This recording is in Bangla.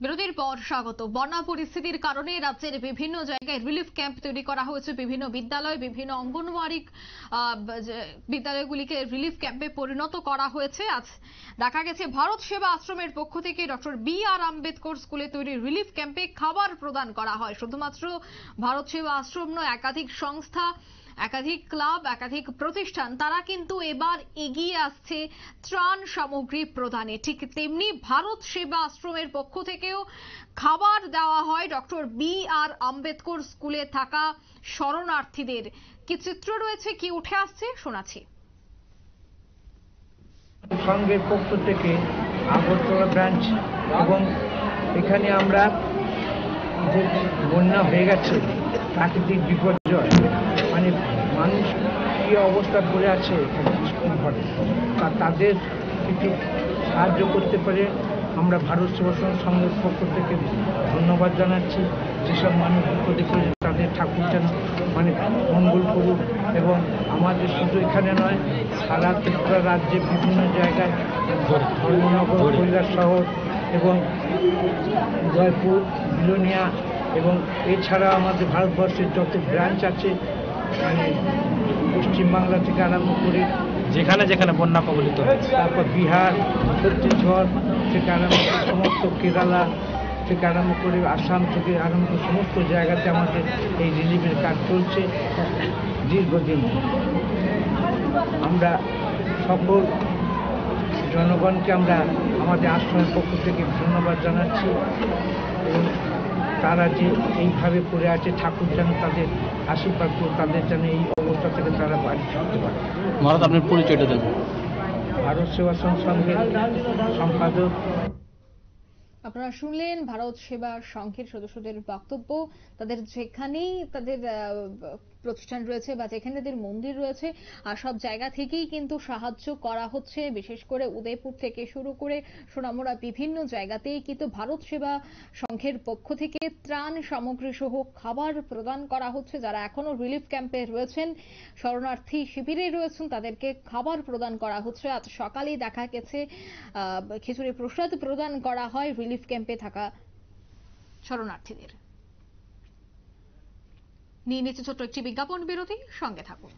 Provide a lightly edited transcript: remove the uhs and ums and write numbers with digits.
বিরতির পর স্বাগত। বন্যা পরিস্থিতির কারণে রাজ্যের বিভিন্ন জায়গায় রিলিফ ক্যাম্প তৈরি করা হয়েছে। বিভিন্ন বিদ্যালয়, বিভিন্ন অঙ্গনওয়াড়ি বিদ্যালয়গুলিকে রিলিফ ক্যাম্পে পরিণত করা হয়েছে। আজ দেখা গেছে ভারত সেবা আশ্রমের পক্ষ থেকে ডক্টর বি.আর. আম্বেদকর স্কুলে তৈরি রিলিফ ক্যাম্পে খাবার প্রদান করা হয়। শুধুমাত্র ভারত সেবা আশ্রম নয়, একাধিক সংস্থা, একাধিক ক্লাব, একাধিক প্রতিষ্ঠান তারা কিন্তু এবার এগিয়ে আসছে ত্রাণ সামগ্রী প্রদানে। ঠিক তেমনি ভারত সেবা আশ্রমের পক্ষ থেকেও খাবার দেওয়া হয় ডক্টর বি.আর. আম্বেদকর স্কুলে থাকা শরণার্থীদের। কি চিত্র রয়েছে, কি উঠে আসছে শোনাচ্ছি। সংঘের পক্ষ থেকে আগরতলা ব্রাঞ্চ এবং এখানে আমরা যে বন্যা হয়ে গেছে, প্রাকৃতিক বিপর্যয়, মানে মানুষ কী অবস্থা পড়ে আছে স্কুল ঘরে, তাদের কিছু সাহায্য করতে পারে আমরা ভারত সেবাশ্রম সংঘের পক্ষ থেকে ধন্যবাদ জানাচ্ছি। যেসব মানুষ বিপদে পড়ে তাদের ঠাকুর যেন মানে মঙ্গল করুক, এবং আমাদের শুধু এখানে নয়, সারা ত্রিপুরা রাজ্যে বিভিন্ন জায়গায় ধর্মনগর, কৈলাস শহর এবং জয়পুর, বিলোনিয়া এবং এছাড়া আমাদের ভারতবর্ষের যত ব্রাঞ্চ আছে, মানে পশ্চিমবাংলা থেকে আরম্ভ করে যেখানে যেখানে বন্যা কবলিত হয়েছে, তারপর বিহার, ছত্তিশগড় থেকে আরম্ভ করে সমস্ত কেরালা থেকে আরম্ভ করে আসাম থেকে আরম্ভ করে সমস্ত জায়গাতে আমাদের এই রিলিফের কাজ চলছে দীর্ঘদিন। আমরা সকল জনগণকে আমরা আমাদের আশ্রমের পক্ষ থেকে ধন্যবাদ জানাচ্ছি, এবং তারা যে এইভাবে পড়ে আছে, ঠাকুর যেন তাদের আশীর্বাদ করে তাদের যেন এই অবস্থা থেকে তারা বাড়ি ফিরতে পারে। মহারাজ, আপনার পরিচয়টা দেন। ভারত সেবাশ্রম সংঘের সম্পাদক। আপনারা শুনলেন ভারত সেবা সংঘের সদস্যদের বক্তব্য। তাদের যেখানেই তাদের প্রতিষ্ঠান রয়েছে বা যেখানে তাদের মন্দির রয়েছে, সব জায়গা থেকেই কিন্তু সাহায্য করা হচ্ছে। বিশেষ করে উদয়পুর থেকে শুরু করে সোনামুড়া বিভিন্ন জায়গাতেই কিন্তু ভারত সেবা সংঘের পক্ষ থেকে ত্রাণ সামগ্রী সহ খাবার প্রদান করা হচ্ছে। যারা এখনো রিলিফ ক্যাম্পে রয়েছেন, শরণার্থী শিবিরে রয়েছেন, তাদেরকে খাবার প্রদান করা হচ্ছে। আজ সকালেই দেখা গেছে খিচুড়ি প্রসাদ প্রদান করা হয় রিলিফ ক্যাম্পে থাকা শরণার্থীদের। নিয়ে নিচ্ছে ছোট্ট একটি বিজ্ঞাপন বিরতি, সঙ্গে থাকুন।